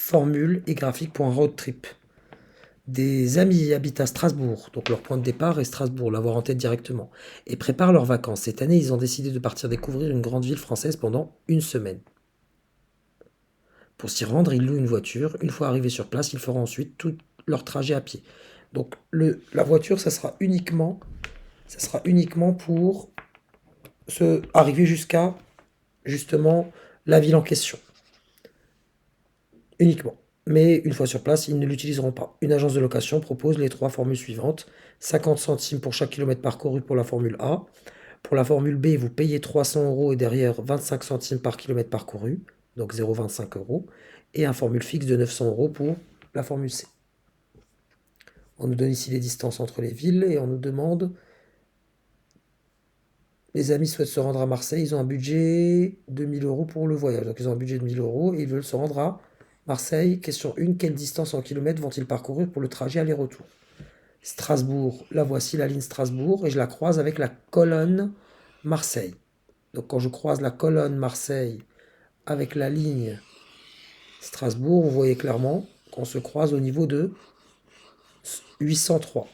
formule et graphique pour un road trip. Des amis habitent à Strasbourg, donc leur point de départ est Strasbourg, l'avoir en tête directement, et préparent leurs vacances. Cette année, ils ont décidé de partir découvrir une grande ville française pendant une semaine. Pour s'y rendre, ils louent une voiture. Une fois arrivés sur place, ils feront ensuite tout leur trajet à pied. Donc la voiture, ça sera uniquement pour arriver jusqu'à justement la ville en question. Uniquement. Mais une fois sur place, ils ne l'utiliseront pas. Une agence de location propose les trois formules suivantes. 50 centimes pour chaque kilomètre parcouru pour la formule A. Pour la formule B, vous payez 300 € et derrière 25 centimes par kilomètre parcouru, donc 0,25 €. Et un formule fixe de 900 € pour la formule C. On nous donne ici les distances entre les villes et on nous demande... Les amis souhaitent se rendre à Marseille, ils ont un budget de 1000 € pour le voyage. Donc ils ont un budget de 1000 € et ils veulent se rendre à Marseille. Question 1, quelle distance en kilomètres vont-ils parcourir pour le trajet aller-retour? Strasbourg, la voici la ligne Strasbourg et je la croise avec la colonne Marseille. Donc quand je croise la colonne Marseille avec la ligne Strasbourg, vous voyez clairement qu'on se croise au niveau de 803.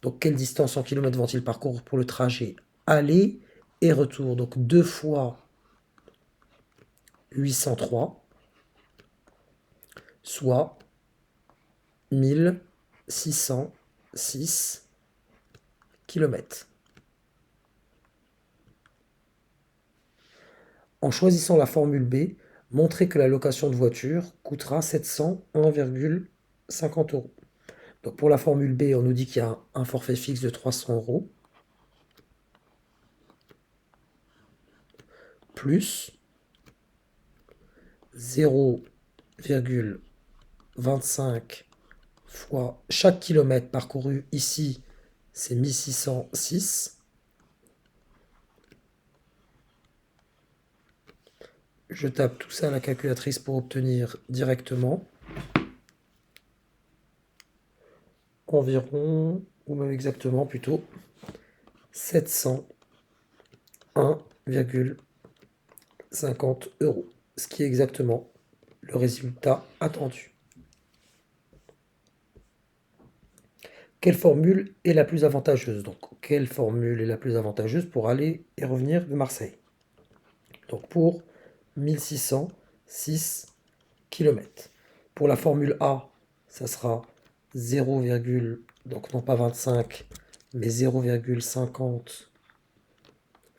Donc quelle distance en kilomètres vont-ils parcourir pour le trajet aller et retour? Donc 2 fois 803, soit 1606 km. En choisissant la formule B, montrez que la location de voiture coûtera 701,50 €. Donc pour la formule B, on nous dit qu'il y a un forfait fixe de 300 € plus 0,25 fois chaque kilomètre parcouru ici, c'est 1606. Je tape tout ça à la calculatrice pour obtenir directement environ, ou même exactement plutôt, 701,50 €, ce qui est exactement le résultat attendu. Quelle formule est la plus avantageuse? Donc, quelle formule est la plus avantageuse pour aller et revenir de Marseille? Donc, pour 1606 km. Pour la formule A, ça sera 0, donc non pas 25, mais 0,50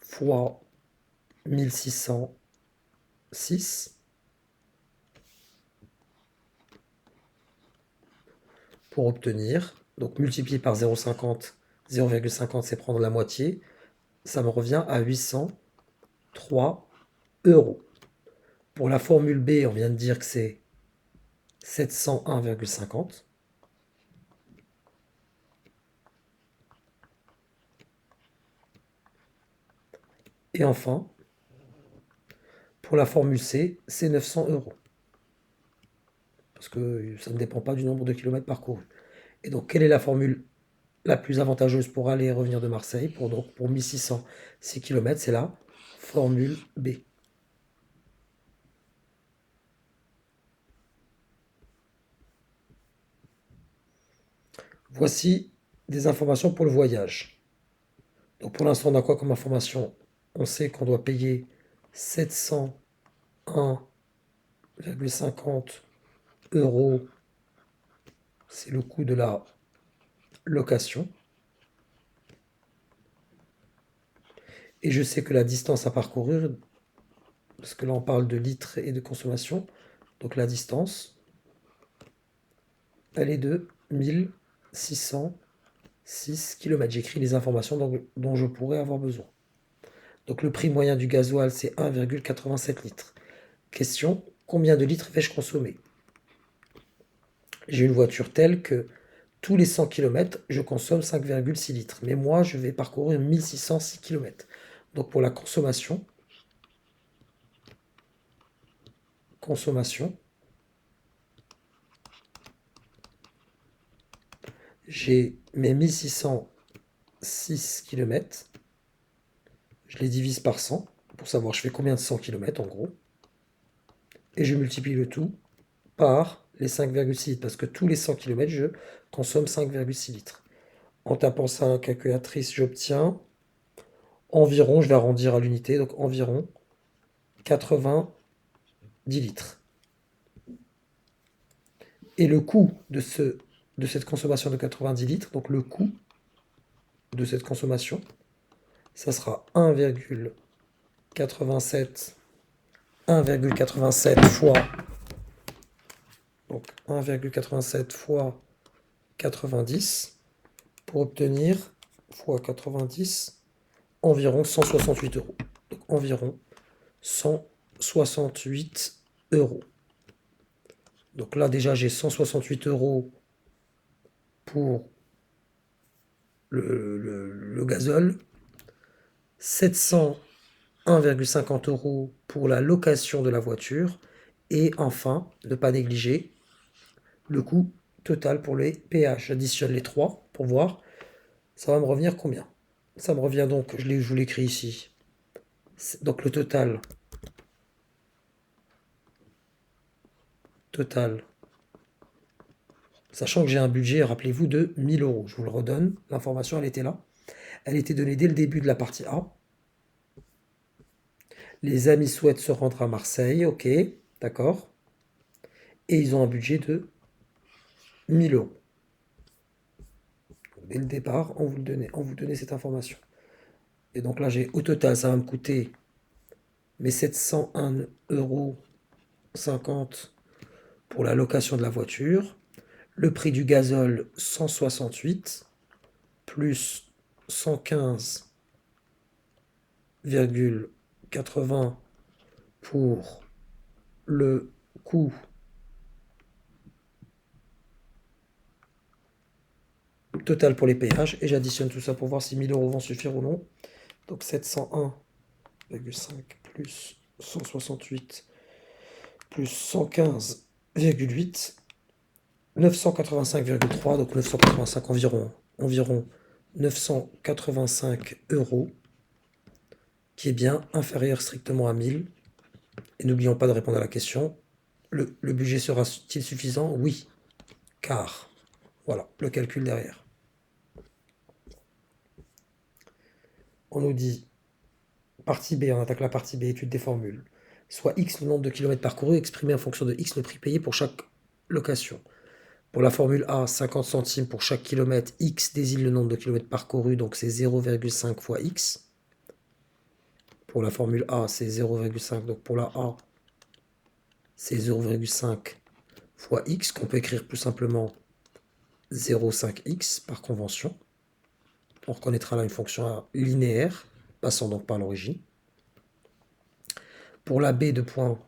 fois 1606 pour obtenir, donc multiplié par 0,50, 0,50 c'est prendre la moitié, ça me revient à 803 €. Pour la formule B, on vient de dire que c'est 701,50. Et enfin, pour la formule C, c'est 900 €. Parce que ça ne dépend pas du nombre de kilomètres parcourus. Et donc, quelle est la formule la plus avantageuse pour aller et revenir de Marseille? Pour 1606 km, c'est la formule B. Voici des informations pour le voyage. Donc pour l'instant, on a quoi comme information? On sait qu'on doit payer 701,50 €. C'est le coût de la location. Et je sais que la distance à parcourir, parce que là on parle de litres et de consommation, donc la distance, elle est de 1606 km. J'écris les informations dont je pourrais avoir besoin. Donc le prix moyen du gasoil, c'est 1,87 litres. Question, combien de litres vais-je consommer? J'ai une voiture telle que tous les 100 km, je consomme 5,6 litres. Mais moi, je vais parcourir 1606 km. Donc pour la consommation, j'ai mes 1606 km. Je les divise par 100 pour savoir je fais combien de 100 km en gros. Et je multiplie le tout par les 5,6 litres, parce que tous les 100 km, je consomme 5,6 litres. En tapant ça à la calculatrice, j'obtiens environ, je vais arrondir à l'unité, donc environ 90 litres. Et le coût de cette consommation de 90 litres, donc le coût de cette consommation, ça sera 1,87 fois, donc 1,87 fois 90 pour obtenir fois 90 environ 168 euros. Donc environ 168 euros. Donc là déjà j'ai 168 euros pour le gazole, 701,50 euros pour la location de la voiture, et enfin, ne pas négliger, le coût total pour les péages. J'additionne les trois pour voir, ça va me revenir combien. Ça me revient donc, je vous l'écris ici, donc le total, sachant que j'ai un budget, rappelez-vous, de 1000 euros. Je vous le redonne, l'information elle était là. Elle était donnée dès le début de la partie A. Les amis souhaitent se rendre à Marseille, ok, d'accord. Et ils ont un budget de 1000 euros. Dès le départ, on vous donnait cette information. Et donc là, j'ai au total, ça va me coûter mes 701,50 euros pour la location de la voiture. Le prix du gazole, 168, plus 115,80 pour le coût total pour les péages. Et j'additionne tout ça pour voir si 1000 euros vont suffire ou non. Donc 701,5 plus 168 plus 115,8, 985,3, donc 985 environ 985 euros, qui est bien inférieur strictement à 1000. Et n'oublions pas de répondre à la question, le budget sera-t-il suffisant? Oui, car, voilà, le calcul derrière. On nous dit, partie B, on attaque la partie B, étude des formules. Soit X le nombre de kilomètres parcourus exprimé en fonction de X le prix payé pour chaque location. Pour la formule A, 50 centimes pour chaque kilomètre, X désigne le nombre de kilomètres parcourus, donc c'est 0,5 fois X. Pour la formule A, c'est 0,5, donc pour la A, c'est 0,5 fois X, qu'on peut écrire plus simplement 0,5X par convention. On reconnaîtra là une fonction linéaire, passant donc par l'origine. Pour la B de point,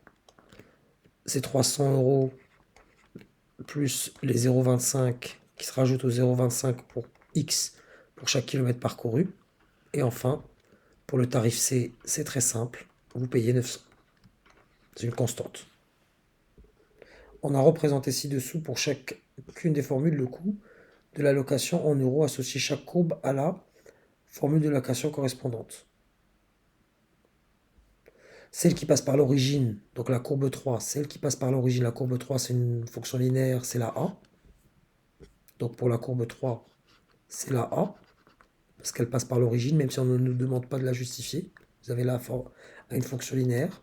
c'est 300 euros plus les 0,25 qui se rajoutent au 0,25 pour X pour chaque kilomètre parcouru. Et enfin, pour le tarif C, c'est très simple, vous payez 900. C'est une constante. On a représenté ci-dessous pour chacune des formules le coût de la location en euros, associé chaque courbe à la formule de location correspondante. Celle qui passe par l'origine, donc la courbe 3, celle qui passe par l'origine, la courbe 3, c'est une fonction linéaire, c'est la A. Donc pour la courbe 3, c'est la A, parce qu'elle passe par l'origine, même si on ne nous demande pas de la justifier. Vous avez là une fonction linéaire,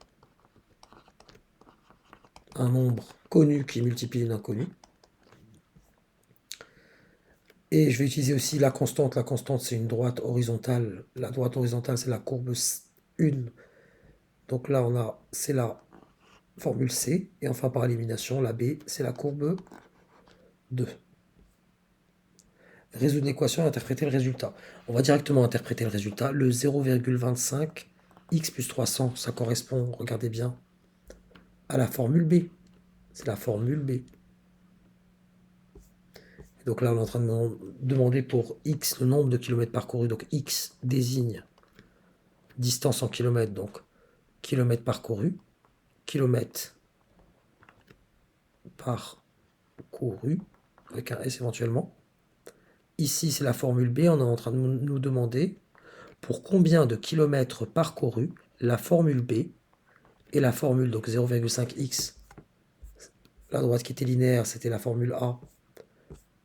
un nombre connu qui multiplie une inconnue. Et je vais utiliser aussi la constante. La constante, c'est une droite horizontale. La droite horizontale, c'est la courbe 1. Donc là, c'est la formule C. Et enfin, par élimination, la B, c'est la courbe 2. Résoudre une équation et interpréter le résultat. On va directement interpréter le résultat. Le 0,25 x plus 300, ça correspond, regardez bien, à la formule B. C'est la formule B. Et donc là, on est en train de demander pour x le nombre de kilomètres parcourus. Donc x désigne distance en kilomètres, donc kilomètres parcourus, kilomètres parcourus, avec un S éventuellement. Ici, c'est la formule B, on est en train de nous demander pour combien de kilomètres parcourus la formule B et la formule, donc 0,5x, la droite qui était linéaire, c'était la formule A.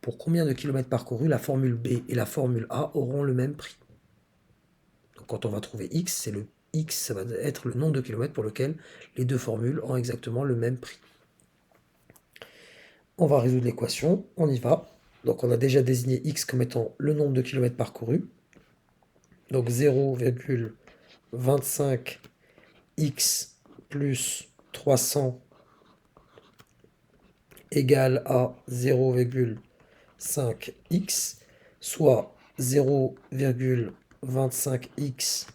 Pour combien de kilomètres parcourus, la formule B et la formule A auront le même prix. Donc quand on va trouver X, X, ça va être le nombre de kilomètres pour lequel les deux formules ont exactement le même prix. On va résoudre l'équation, on y va. Donc on a déjà désigné X comme étant le nombre de kilomètres parcourus. Donc 0,25x plus 300 égale à 0,5x, soit 0,25x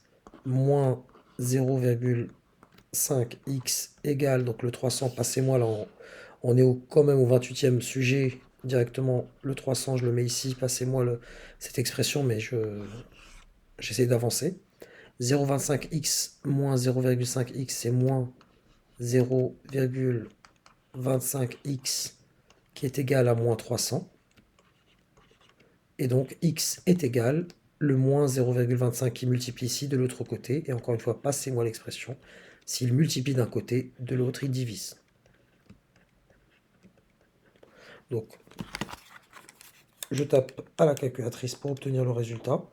moins 0,5x égale, donc le 300, passez-moi là, on est quand même au 28e sujet, directement le 300, je le mets ici, passez-moi cette expression, mais j'essaie d'avancer. 0,25x moins 0,5x, c'est moins 0,25x qui est égal à moins 300. Et donc x est égal le moins 0,25 qui multiplie ici de l'autre côté. Et encore une fois, passez-moi l'expression. S'il multiplie d'un côté, de l'autre, il divise. Donc, je tape à la calculatrice pour obtenir le résultat.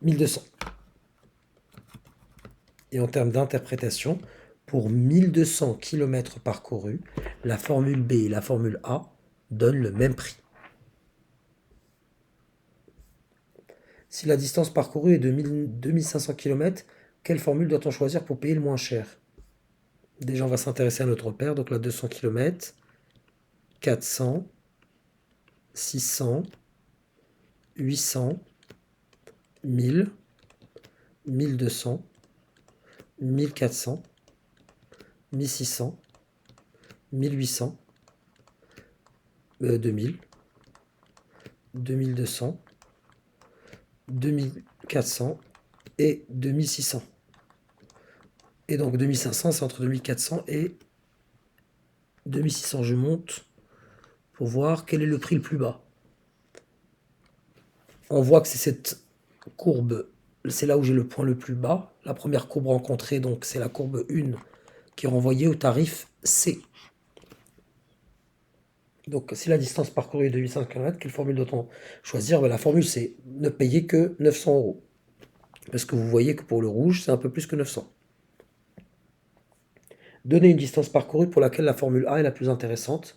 1200. Et en termes d'interprétation, pour 1200 km parcourus, la formule B et la formule A donnent le même prix. Si la distance parcourue est de 2500 km, quelle formule doit-on choisir pour payer le moins cher? Déjà, on va s'intéresser à notre repère. Donc là, 200 km, 400, 600, 800, 1000, 1200, 1400, 1600, 1800, 2000, 2200, 2400 et 2600. Et donc 2500, c'est entre 2400 et 2600. Je monte pour voir quel est le prix le plus bas. On voit que c'est cette courbe, c'est là où j'ai le point le plus bas. La première courbe rencontrée, donc c'est la courbe 1 qui est renvoyée au tarif C. Donc si la distance parcourue est de 800 km, quelle formule doit-on choisir? La formule c'est ne payer que 900 euros. Parce que vous voyez que pour le rouge, c'est un peu plus que 900. Donnez une distance parcourue pour laquelle la formule A est la plus intéressante.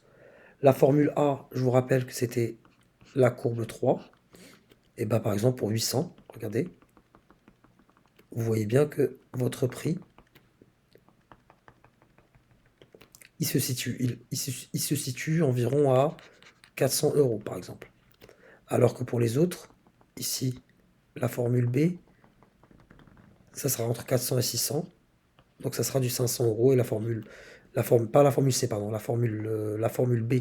La formule A, je vous rappelle que c'était la courbe 3. Et bien par exemple pour 800, regardez, vous voyez bien que votre prix, il se situe environ à 400 euros par exemple. Alors que pour les autres, ici, la formule B, ça sera entre 400 et 600. Donc ça sera du 500 euros. Et pas la formule C, pardon, la formule B.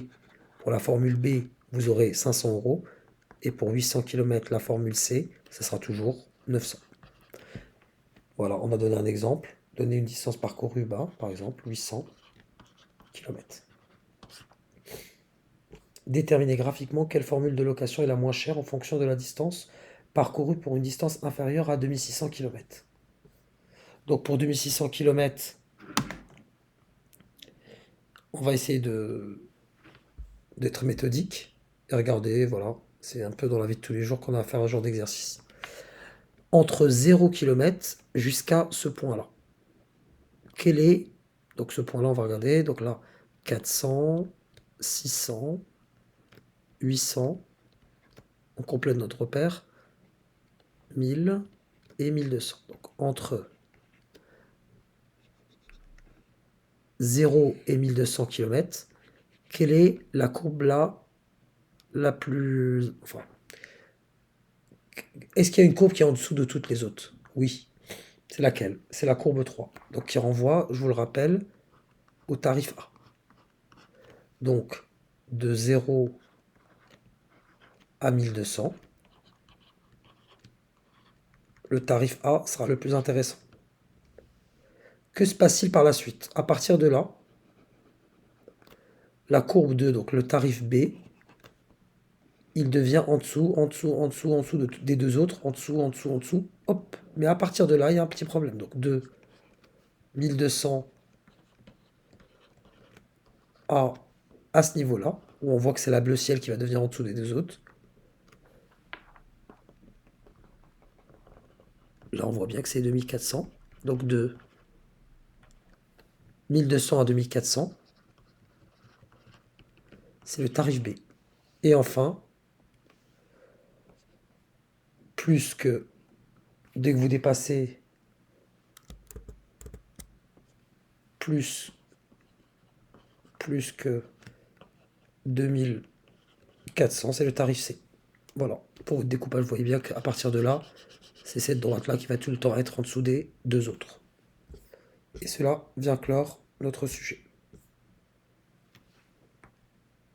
Pour la formule B, vous aurez 500 euros. Et pour 800 km, la formule C, ça sera toujours 900. Voilà, on a donné un exemple. Donner une distance parcourue, par exemple, 800 km. Déterminer graphiquement quelle formule de location est la moins chère en fonction de la distance parcourue pour une distance inférieure à 2600 km. Donc pour 2600 km, on va essayer d'être méthodique. Et regardez, voilà, c'est un peu dans la vie de tous les jours qu'on a à faire un genre d'exercice. Entre 0 km jusqu'à ce point-là. Quel est, donc ce point-là, on va regarder, donc là, 400, 600, 800, on complète notre repère, 1000 et 1200. Donc entre 0 et 1200 km, quelle est la courbe là la plus... Enfin, est-ce qu'il y a une courbe qui est en dessous de toutes les autres? Oui. C'est laquelle? C'est la courbe 3. Donc qui renvoie, je vous le rappelle, au tarif A. Donc de 0 à 1200, le tarif A sera le plus intéressant. Que se passe-t-il par la suite? À partir de là, la courbe 2, donc le tarif B, il devient en dessous des deux autres, en dessous, hop. Mais à partir de là, il y a un petit problème. Donc de 1200 à, à ce niveau-là, où on voit que c'est la bleu ciel qui va devenir en dessous des deux autres. Là, on voit bien que c'est 2400. Donc de 1200 à 2400, c'est le tarif B. Et enfin, plus que, dès que vous dépassez plus que 2400, c'est le tarif C. Voilà, pour votre découpage, vous voyez bien qu'à partir de là, c'est cette droite-là qui va tout le temps être en dessous des deux autres. Et cela vient clore notre sujet.